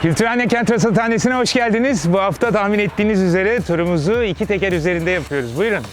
Kültürhane Kent Rasathanesi'ne hoş geldiniz. Bu hafta tahmin ettiğiniz üzere turumuzu iki teker üzerinde yapıyoruz. Buyurun.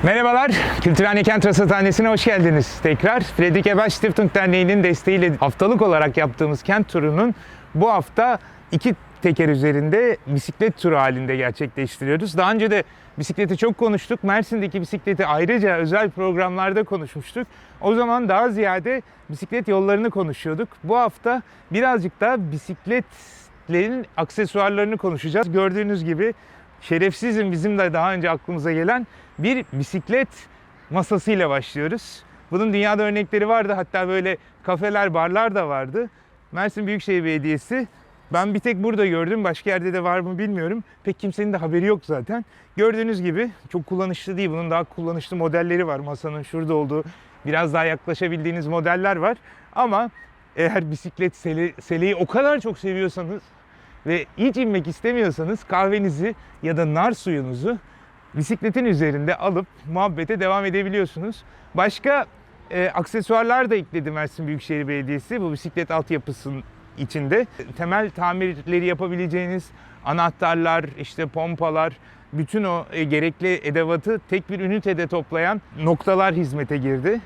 Merhabalar, Kültürhane Kent Rasathanesi'ne hoş geldiniz. Tekrar Fredrik Ebert Stiftung Derneği'nin desteğiyle haftalık olarak yaptığımız kent turunun bu hafta iki teker üzerinde bisiklet turu halinde gerçekleştiriyoruz. Daha önce de bisikleti çok konuştuk. Mersin'deki bisikleti ayrıca özel programlarda konuşmuştuk. O zaman daha ziyade bisiklet yollarını konuşuyorduk. Bu hafta birazcık da bisikletlerin aksesuarlarını konuşacağız. Gördüğünüz gibi şerefsizim bizim de daha önce aklımıza gelen bir bisiklet masasıyla başlıyoruz. Bunun dünyada örnekleri vardı. Hatta böyle kafeler, barlar da vardı. Mersin Büyükşehir Belediyesi, ben bir tek burada gördüm. Başka yerde de var mı bilmiyorum. Pek kimsenin de haberi yok zaten. Gördüğünüz gibi çok kullanışlı değil. Bunun daha kullanışlı modelleri var. Masanın şurada olduğu biraz daha yaklaşabildiğiniz modeller var. Ama eğer bisiklet seleyi o kadar çok seviyorsanız ve hiç inmek istemiyorsanız kahvenizi ya da nar suyunuzu bisikletin üzerinde alıp muhabbete devam edebiliyorsunuz. Başka aksesuarlar da ekledi Mersin Büyükşehir Belediyesi bu bisiklet altyapısının içinde. Temel tamirleri yapabileceğiniz anahtarlar, işte pompalar, bütün o gerekli edevatı tek bir ünitede toplayan noktalar hizmete girdi.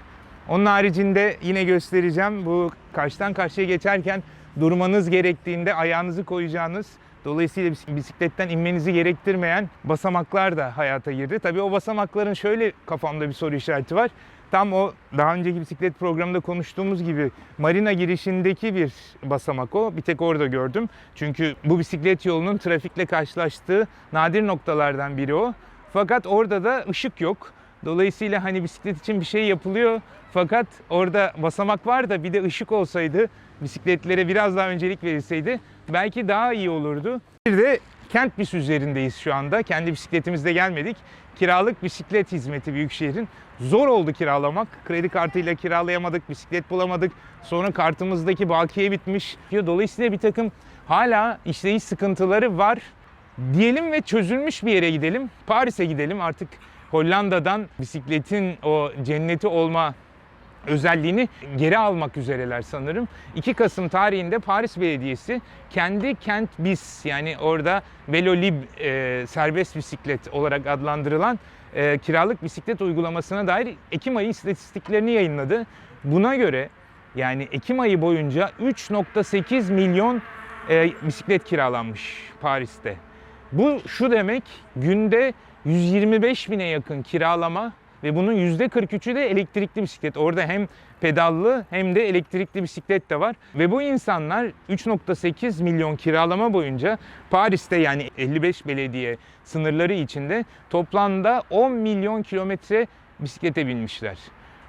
Onun haricinde yine göstereceğim, bu karşıdan karşıya geçerken durmanız gerektiğinde ayağınızı koyacağınız, dolayısıyla bisikletten inmenizi gerektirmeyen basamaklar da hayata girdi. Tabii o basamakların şöyle kafamda bir soru işareti var. Tam o daha önceki bisiklet programında konuştuğumuz gibi marina girişindeki bir basamak o. Bir tek orada gördüm. Çünkü bu bisiklet yolunun trafikle karşılaştığı nadir noktalardan biri o. Fakat orada da ışık yok. Dolayısıyla hani bisiklet için bir şey yapılıyor. Fakat orada basamak var da bir de ışık olsaydı, bisikletlere biraz daha öncelik verilseydi belki daha iyi olurdu. Bir de Kentbis üzerindeyiz şu anda. Kendi bisikletimizle gelmedik. Kiralık bisiklet hizmeti Büyükşehir'in. Zor oldu kiralamak. Kredi kartıyla kiralayamadık, bisiklet bulamadık. Sonra kartımızdaki bakiye bitmiş. Dolayısıyla bir takım hala işleyiş sıkıntıları var diyelim ve çözülmüş bir yere gidelim. Paris'e gidelim. Artık Hollanda'dan bisikletin o cenneti olma özelliğini geri almak üzereler sanırım. 2 Kasım tarihinde Paris Belediyesi kendi Kentbis, yani orada Velolib serbest bisiklet olarak adlandırılan kiralık bisiklet uygulamasına dair Ekim ayı istatistiklerini yayınladı. Buna göre yani Ekim ayı boyunca 3.8 milyon bisiklet kiralanmış Paris'te. Bu şu demek, günde 125 bine yakın kiralama ve bunun %43'ü de elektrikli bisiklet. Orada hem pedallı hem de elektrikli bisiklet de var. Ve bu insanlar 3.8 milyon kiralama boyunca Paris'te, yani 55 belediye sınırları içinde toplamda 10 milyon kilometre bisiklete binmişler.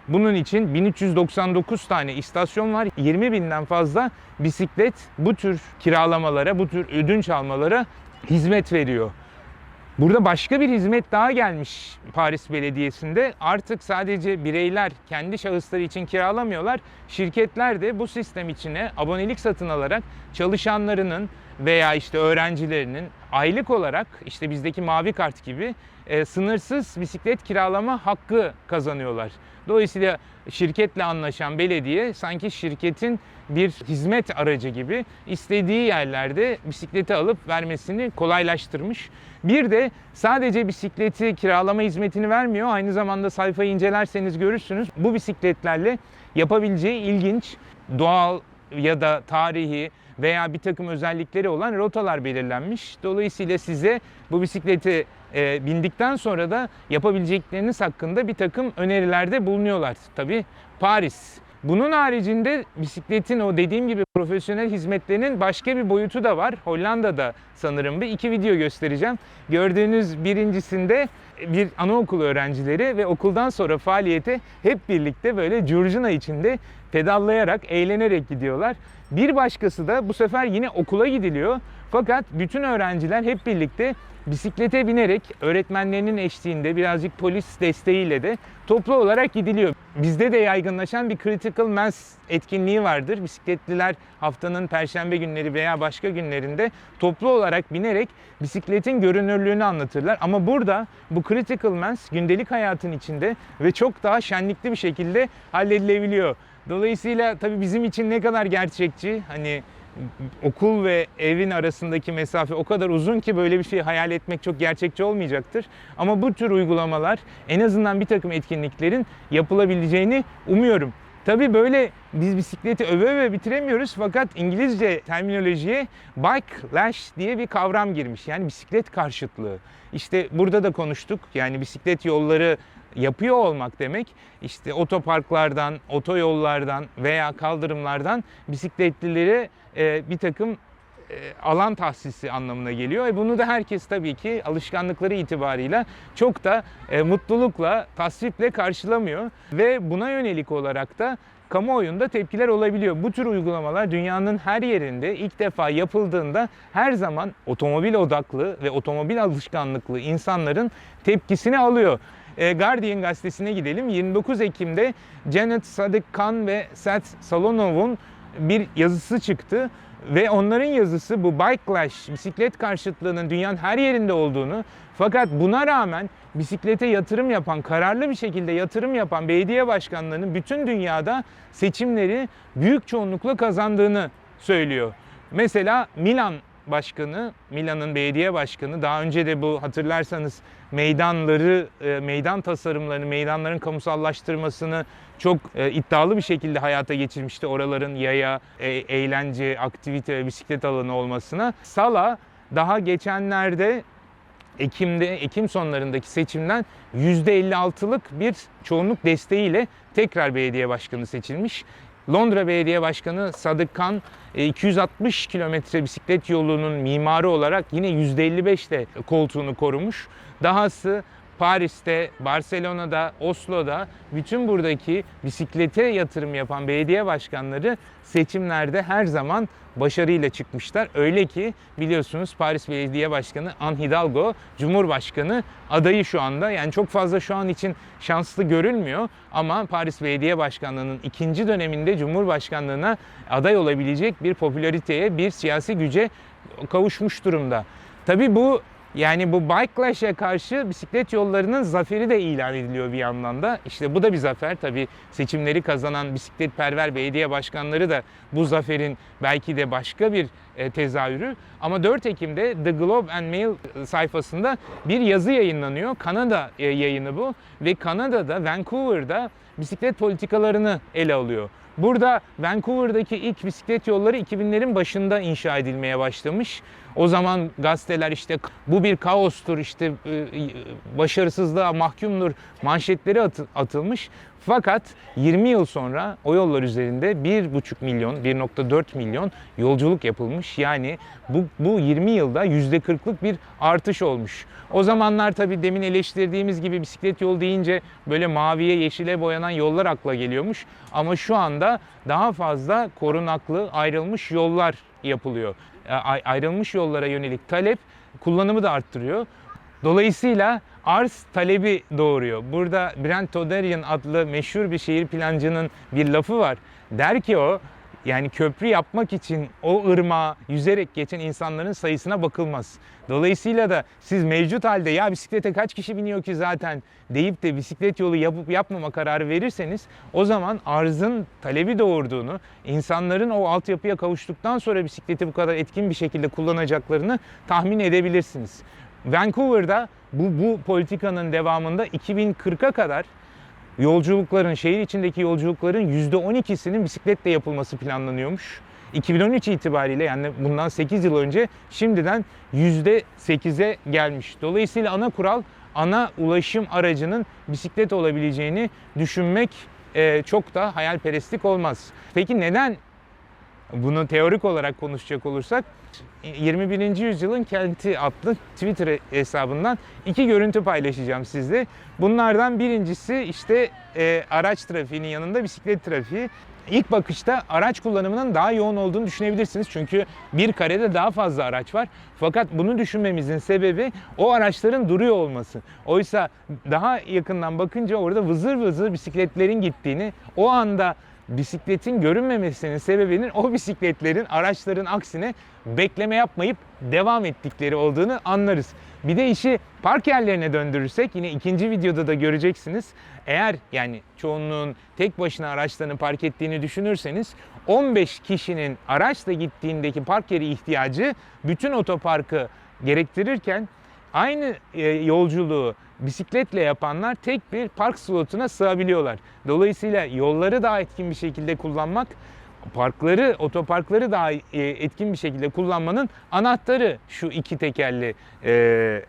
Bunun için 1399 tane istasyon var. 20 binden fazla bisiklet bu tür kiralamalara, bu tür ödünç almalara hizmet veriyor. Burada başka bir hizmet daha gelmiş Paris Belediyesi'nde. Artık sadece bireyler kendi şahısları için kiralamıyorlar. Şirketler de bu sistem içine abonelik satın alarak çalışanlarının veya işte öğrencilerinin aylık olarak işte bizdeki mavi kart gibi sınırsız bisiklet kiralama hakkı kazanıyorlar. Dolayısıyla şirketle anlaşan belediye sanki şirketin bir hizmet aracı gibi istediği yerlerde bisikleti alıp vermesini kolaylaştırmış. Bir de sadece bisikleti kiralama hizmetini vermiyor. Aynı zamanda sayfayı incelerseniz görürsünüz. Bu bisikletlerle yapabileceği ilginç, doğal ya da tarihi veya bir takım özellikleri olan rotalar belirlenmiş. Dolayısıyla size bu bisikleti bindikten sonra da yapabilecekleriniz hakkında bir takım önerilerde bulunuyorlar. Tabii Paris. Bunun haricinde bisikletin o dediğim gibi profesyonel hizmetlerinin başka bir boyutu da var. Hollanda'da sanırım 2 video göstereceğim. Gördüğünüz birincisinde bir anaokulu öğrencileri ve okuldan sonra faaliyete hep birlikte böyle curcuna içinde pedallayarak, eğlenerek gidiyorlar. Bir başkası da bu sefer yine okula gidiliyor. Fakat bütün öğrenciler hep birlikte bisiklete binerek öğretmenlerinin eşliğinde birazcık polis desteğiyle de toplu olarak gidiliyor. Bizde de yaygınlaşan bir critical mass etkinliği vardır. Bisikletliler haftanın perşembe günleri veya başka günlerinde toplu olarak binerek bisikletin görünürlüğünü anlatırlar. Ama burada bu critical mass gündelik hayatın içinde ve çok daha şenlikli bir şekilde halledilebiliyor. Dolayısıyla tabii bizim için ne kadar gerçekçi, hani okul ve evin arasındaki mesafe o kadar uzun ki böyle bir şey hayal etmek çok gerçekçi olmayacaktır. Ama bu tür uygulamalar en azından bir takım etkinliklerin yapılabileceğini umuyorum. Tabii böyle biz bisikleti öve öve bitiremiyoruz fakat İngilizce terminolojiye bike-lash diye bir kavram girmiş. Yani bisiklet karşıtlığı. İşte burada da konuştuk. Yani bisiklet yolları yapıyor olmak demek, işte otoparklardan, otoyollardan veya kaldırımlardan bisikletlilere bir takım alan tahsisi anlamına geliyor. Bunu da herkes tabii ki alışkanlıkları itibarıyla çok da mutlulukla, tasviple karşılamıyor. Ve buna yönelik olarak da kamuoyunda tepkiler olabiliyor. Bu tür uygulamalar dünyanın her yerinde ilk defa yapıldığında her zaman otomobil odaklı ve otomobil alışkanlıklı insanların tepkisini alıyor. Guardian gazetesine gidelim. 29 Ekim'de Janet Sadık-Khan ve Seth Salonov'un bir yazısı çıktı. Ve onların yazısı bu bike-lash, bisiklet karşıtlığının dünyanın her yerinde olduğunu, fakat buna rağmen bisiklete yatırım yapan, kararlı bir şekilde yatırım yapan belediye başkanlarının bütün dünyada seçimleri büyük çoğunlukla kazandığını söylüyor. Mesela Milan'ın belediye başkanı daha önce de bu hatırlarsanız meydan tasarımlarını, meydanların kamusallaştırmasını çok iddialı bir şekilde hayata geçirmişti. Oraların yaya, eğlence, aktivite ve bisiklet alanı olmasına. Sala daha geçenlerde Ekim sonlarındaki seçimden %56'lık bir çoğunluk desteğiyle tekrar belediye başkanı seçilmiş. Londra Belediye Başkanı Sadık Khan 260 kilometre bisiklet yolunun mimarı olarak yine %55'le koltuğunu korumuş. Dahası Paris'te, Barcelona'da, Oslo'da bütün buradaki bisiklete yatırım yapan belediye başkanları seçimlerde her zaman başarıyla çıkmışlar. Öyle ki biliyorsunuz Paris Belediye Başkanı Anne Hidalgo Cumhurbaşkanı adayı şu anda. Yani çok fazla şu an için şanslı görülmüyor ama Paris Belediye Başkanlığı'nın ikinci döneminde Cumhurbaşkanlığına aday olabilecek bir popülariteye, bir siyasi güce kavuşmuş durumda. Tabii bu bike-lash'e karşı bisiklet yollarının zaferi de ilan ediliyor bir yandan da. İşte bu da bir zafer. Tabii seçimleri kazanan bisikletperver belediye başkanları da bu zaferin belki de başka bir tezahürü. Ama 4 Ekim'de The Globe and Mail sayfasında bir yazı yayınlanıyor. Kanada yayını bu ve Kanada'da, Vancouver'da bisiklet politikalarını ele alıyor. Burada Vancouver'daki ilk bisiklet yolları 2000'lerin başında inşa edilmeye başlamış. O zaman gazeteler işte bu bir kaostur, işte başarısızlığa mahkumdur manşetleri atılmış. Fakat 20 yıl sonra o yollar üzerinde 1,5 milyon, 1,4 milyon yolculuk yapılmış. Yani bu 20 yılda %40'lık bir artış olmuş. O zamanlar tabii demin eleştirdiğimiz gibi bisiklet yolu deyince böyle maviye, yeşile boyanan yollar akla geliyormuş. Ama şu anda daha fazla korunaklı ayrılmış yollar yapılıyor. Ayrılmış yollara yönelik talep kullanımı da arttırıyor. Dolayısıyla arz talebi doğuruyor. Burada Brent Toderian adlı meşhur bir şehir plancının bir lafı var. Der ki o, yani köprü yapmak için o ırmağa yüzerek geçen insanların sayısına bakılmaz. Dolayısıyla da siz mevcut halde ya bisiklete kaç kişi biniyor ki zaten deyip de bisiklet yolu yapıp yapmama kararı verirseniz o zaman arzın talebi doğurduğunu, insanların o altyapıya kavuştuktan sonra bisikleti bu kadar etkin bir şekilde kullanacaklarını tahmin edebilirsiniz. Vancouver'da bu politikanın devamında 2040'a kadar şehir içindeki yolculukların %12'sinin bisikletle yapılması planlanıyormuş. 2013 itibariyle, yani bundan 8 yıl önce şimdiden %8'e gelmiş. Dolayısıyla ana kural, ana ulaşım aracının bisiklet olabileceğini düşünmek çok da hayalperestlik olmaz. Peki neden? Bunu teorik olarak konuşacak olursak 21. yüzyılın kenti adlı Twitter hesabından 2 görüntü paylaşacağım sizle. Bunlardan birincisi işte araç trafiğinin yanında bisiklet trafiği. İlk bakışta araç kullanımının daha yoğun olduğunu düşünebilirsiniz. Çünkü bir karede daha fazla araç var. Fakat bunu düşünmemizin sebebi o araçların duruyor olması. Oysa daha yakından bakınca orada vızır vızır bisikletlerin gittiğini, o anda bisikletin görünmemesinin sebebinin o bisikletlerin, araçların aksine bekleme yapmayıp devam ettikleri olduğunu anlarız. Bir de işi park yerlerine döndürürsek, yine ikinci videoda da göreceksiniz. Eğer yani çoğunluğun tek başına araçlarını park ettiğini düşünürseniz 15 kişinin araçla gittiğindeki park yeri ihtiyacı bütün otoparkı gerektirirken aynı yolculuğu bisikletle yapanlar tek bir park slotuna sığabiliyorlar. Dolayısıyla yolları daha etkin bir şekilde kullanmak, parkları, otoparkları daha etkin bir şekilde kullanmanın anahtarı şu iki tekerli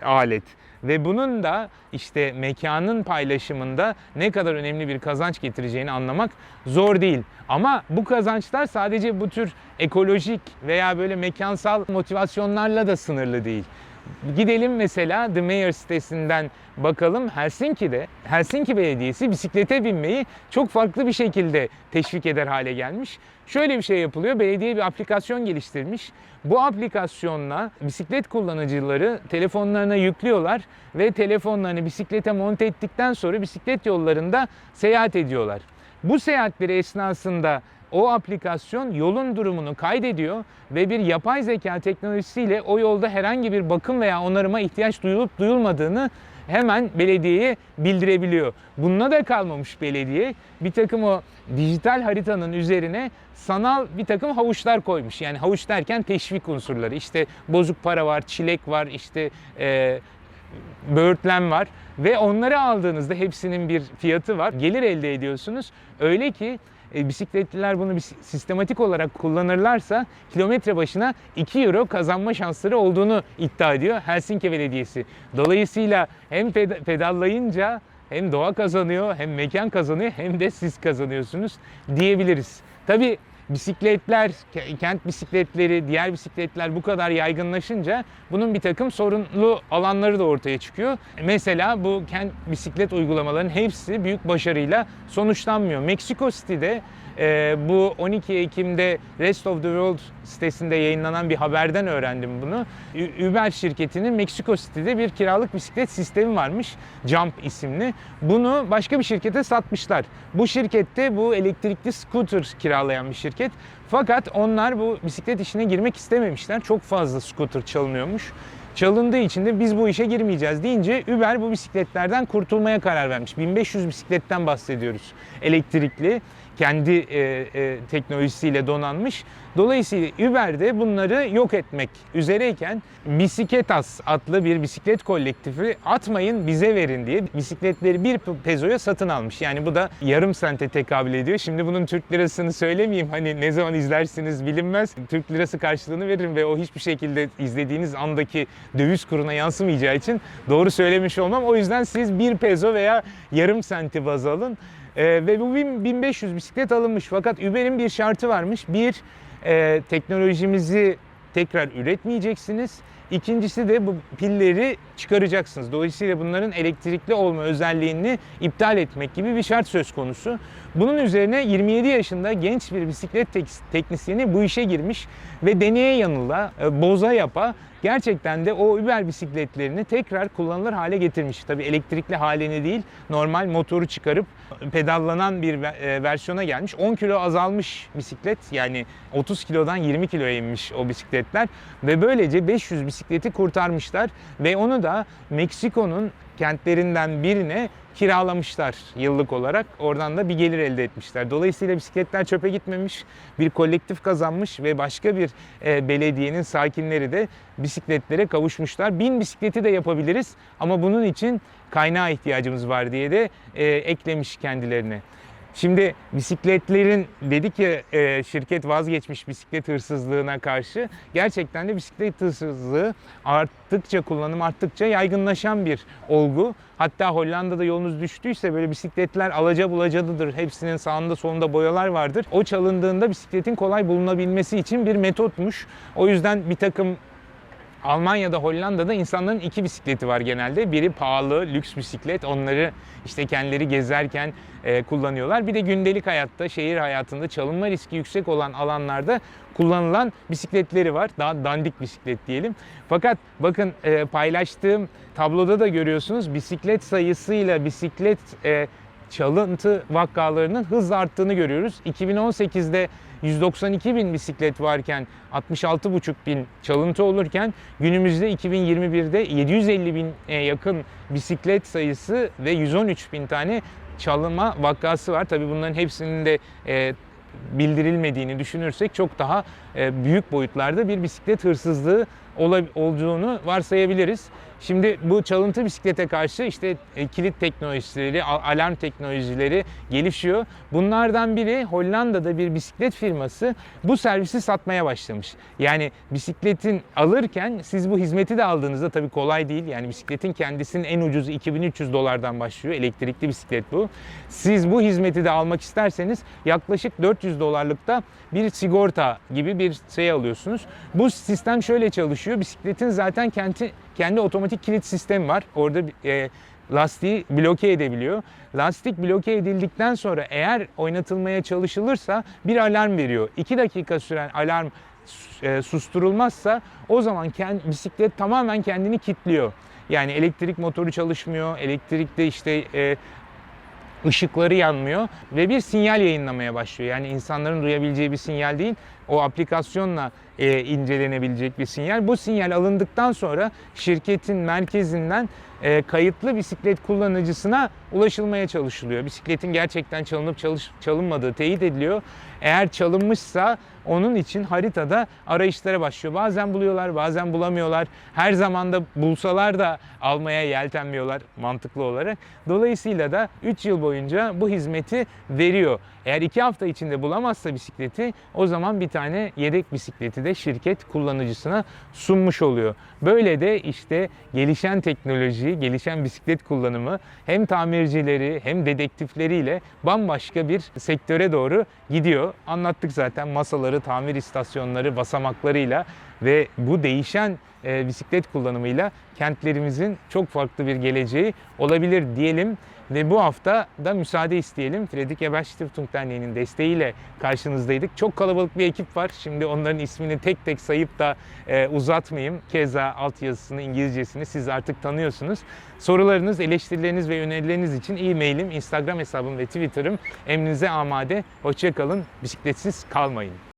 alet. Ve bunun da işte mekanın paylaşımında ne kadar önemli bir kazanç getireceğini anlamak zor değil. Ama bu kazançlar sadece bu tür ekolojik veya böyle mekansal motivasyonlarla da sınırlı değil. Gidelim mesela The Mayor sitesinden bakalım. Helsinki Belediyesi bisiklete binmeyi çok farklı bir şekilde teşvik eder hale gelmiş. Şöyle bir şey yapılıyor. Belediye bir aplikasyon geliştirmiş. Bu aplikasyonla bisiklet kullanıcıları telefonlarına yüklüyorlar ve telefonlarını bisiklete monte ettikten sonra bisiklet yollarında seyahat ediyorlar. Bu seyahatleri esnasında o aplikasyon yolun durumunu kaydediyor ve bir yapay zeka teknolojisiyle o yolda herhangi bir bakım veya onarıma ihtiyaç duyulup duyulmadığını hemen belediyeye bildirebiliyor. Bununla da kalmamış belediye. Bir takım o dijital haritanın üzerine sanal bir takım havuçlar koymuş. Yani havuç derken teşvik unsurları. İşte bozuk para var, çilek var, işte böğürtlen var ve onları aldığınızda hepsinin bir fiyatı var. Gelir elde ediyorsunuz. Öyle ki bisikletliler bunu sistematik olarak kullanırlarsa kilometre başına 2 euro kazanma şansları olduğunu iddia ediyor Helsinki Belediyesi. Dolayısıyla hem pedallayınca hem doğa kazanıyor, hem mekan kazanıyor, hem de siz kazanıyorsunuz diyebiliriz. Tabii bisikletler, kent bisikletleri, diğer bisikletler bu kadar yaygınlaşınca bunun bir takım sorunlu alanları da ortaya çıkıyor. Mesela bu kent bisiklet uygulamalarının hepsi büyük başarıyla sonuçlanmıyor. Meksiko City'de bu 12 Ekim'de Rest of the World sitesinde yayınlanan bir haberden öğrendim bunu. Uber şirketinin Meksiko City'de bir kiralık bisiklet sistemi varmış. Jump isimli. Bunu başka bir şirkete satmışlar. Bu şirkette bu elektrikli scooter kiralayan bir şirket. Fakat onlar bu bisiklet işine girmek istememişler. Çok fazla scooter çalınıyormuş. Çalındığı için de biz bu işe girmeyeceğiz deyince Uber bu bisikletlerden kurtulmaya karar vermiş. 1500 bisikletten bahsediyoruz. Elektrikli, kendi teknolojisiyle donanmış. Dolayısıyla Uber de bunları yok etmek üzereyken Bisikletas adlı bir bisiklet kolektifi atmayın bize verin diye bisikletleri 1 pezoya satın almış. Yani bu da yarım sente tekabül ediyor. Şimdi bunun Türk lirasını söylemeyeyim. Hani ne zaman izlersiniz bilinmez. Türk lirası karşılığını veririm ve o hiçbir şekilde izlediğiniz andaki döviz kuruna yansımayacağı için doğru söylemiş olmam. O yüzden siz 1 pezo veya yarım senti baz alın. Ve bu 1500 bisiklet alınmış. Fakat Uber'in bir şartı varmış. Bir, teknolojimizi tekrar üretmeyeceksiniz. İkincisi de bu pilleri çıkaracaksınız. Dolayısıyla bunların elektrikli olma özelliğini iptal etmek gibi bir şart söz konusu. Bunun üzerine 27 yaşında genç bir bisiklet teknisyeni bu işe girmiş ve deneye yanıla, boza yapa gerçekten de o Uber bisikletlerini tekrar kullanılır hale getirmiş. Tabii elektrikli halini değil, normal motoru çıkarıp pedallanan bir versiyona gelmiş. 10 kilo azalmış bisiklet, yani 30 kilodan 20 kiloya inmiş o bisikletler ve böylece 500 bisikleti kurtarmışlar ve onu da Meksiko'nun kentlerinden birine kiralamışlar yıllık olarak. Oradan da bir gelir elde etmişler. Dolayısıyla bisikletler çöpe gitmemiş, bir kolektif kazanmış ve başka bir belediyenin sakinleri de bisikletlere kavuşmuşlar. 1000 bisikleti de yapabiliriz ama bunun için kaynağa ihtiyacımız var diye de eklemiş kendilerine. Şimdi bisikletlerin, dedik ya şirket vazgeçmiş bisiklet hırsızlığına karşı. Gerçekten de bisiklet hırsızlığı arttıkça, kullanım arttıkça yaygınlaşan bir olgu. Hatta Hollanda'da yolunuz düştüyse böyle bisikletler alacabulacalıdır. Hepsinin sağında solunda boyalar vardır. O çalındığında bisikletin kolay bulunabilmesi için bir metotmuş. O yüzden bir takım Almanya'da, Hollanda'da insanların iki bisikleti var genelde. Biri pahalı, lüks bisiklet. Onları işte kendileri gezerken kullanıyorlar. Bir de gündelik hayatta, şehir hayatında çalınma riski yüksek olan alanlarda kullanılan bisikletleri var. Daha dandik bisiklet diyelim. Fakat bakın paylaştığım tabloda da görüyorsunuz bisiklet sayısıyla bisiklet çalıntı vakalarının hızla arttığını görüyoruz. 2018'de 192 bin bisiklet varken 66,5 bin çalıntı olurken günümüzde 2021'de 750 bin yakın bisiklet sayısı ve 113 bin tane çalınma vakası var. Tabii bunların hepsinin de bildirilmediğini düşünürsek çok daha büyük boyutlarda bir bisiklet hırsızlığı olduğunu varsayabiliriz. Şimdi bu çalıntı bisiklete karşı işte kilit teknolojileri, alarm teknolojileri gelişiyor. Bunlardan biri Hollanda'da bir bisiklet firması bu servisi satmaya başlamış. Yani bisikletin alırken siz bu hizmeti de aldığınızda tabii kolay değil. Yani bisikletin kendisinin en ucuzu 2300 dolardan başlıyor. Elektrikli bisiklet bu. Siz bu hizmeti de almak isterseniz yaklaşık 400 dolarlıkta bir sigorta gibi bir şey alıyorsunuz. Bu sistem şöyle çalışıyor. Bisikletin zaten kendi otomatik kilit sistemi var. Orada lastiği bloke edebiliyor. Lastik bloke edildikten sonra eğer oynatılmaya çalışılırsa bir alarm veriyor. 2 dakika süren alarm susturulmazsa o zaman bisiklet tamamen kendini kilitliyor. Yani elektrik motoru çalışmıyor, elektrikte işte ışıkları yanmıyor ve bir sinyal yayınlamaya başlıyor. Yani insanların duyabileceği bir sinyal değil, o aplikasyonla incelenebilecek bir sinyal. Bu sinyal alındıktan sonra şirketin merkezinden kayıtlı bisiklet kullanıcısına ulaşılmaya çalışılıyor. Bisikletin gerçekten çalınıp çalınmadığı teyit ediliyor. Eğer çalınmışsa onun için haritada arayışlara başlıyor. Bazen buluyorlar, bazen bulamıyorlar. Her zaman da bulsalar da almaya yeltenmiyorlar mantıklı olarak. Dolayısıyla da 3 yıl boyunca bu hizmeti veriyor. Eğer 2 hafta içinde bulamazsa bisikleti o zaman bir tane yedek bisikleti de şirket kullanıcısına sunmuş oluyor. Böyle de işte gelişen teknoloji, gelişen bisiklet kullanımı hem tamircileri hem dedektifleriyle bambaşka bir sektöre doğru gidiyor. Anlattık zaten masaları, tamir istasyonları, basamaklarıyla ve bu değişen bisiklet kullanımıyla kentlerimizin çok farklı bir geleceği olabilir diyelim. Ve bu hafta da müsaade isteyelim. Fredrik Ebert Stiftung Derneği'nin desteğiyle karşınızdaydık. Çok kalabalık bir ekip var. Şimdi onların ismini tek tek sayıp da uzatmayayım. Keza altyazısını, İngilizcesini siz artık tanıyorsunuz. Sorularınız, eleştirileriniz ve önerileriniz için e-mailim, Instagram hesabım ve Twitter'ım emrinize amade. Hoşça kalın, bisikletsiz kalmayın.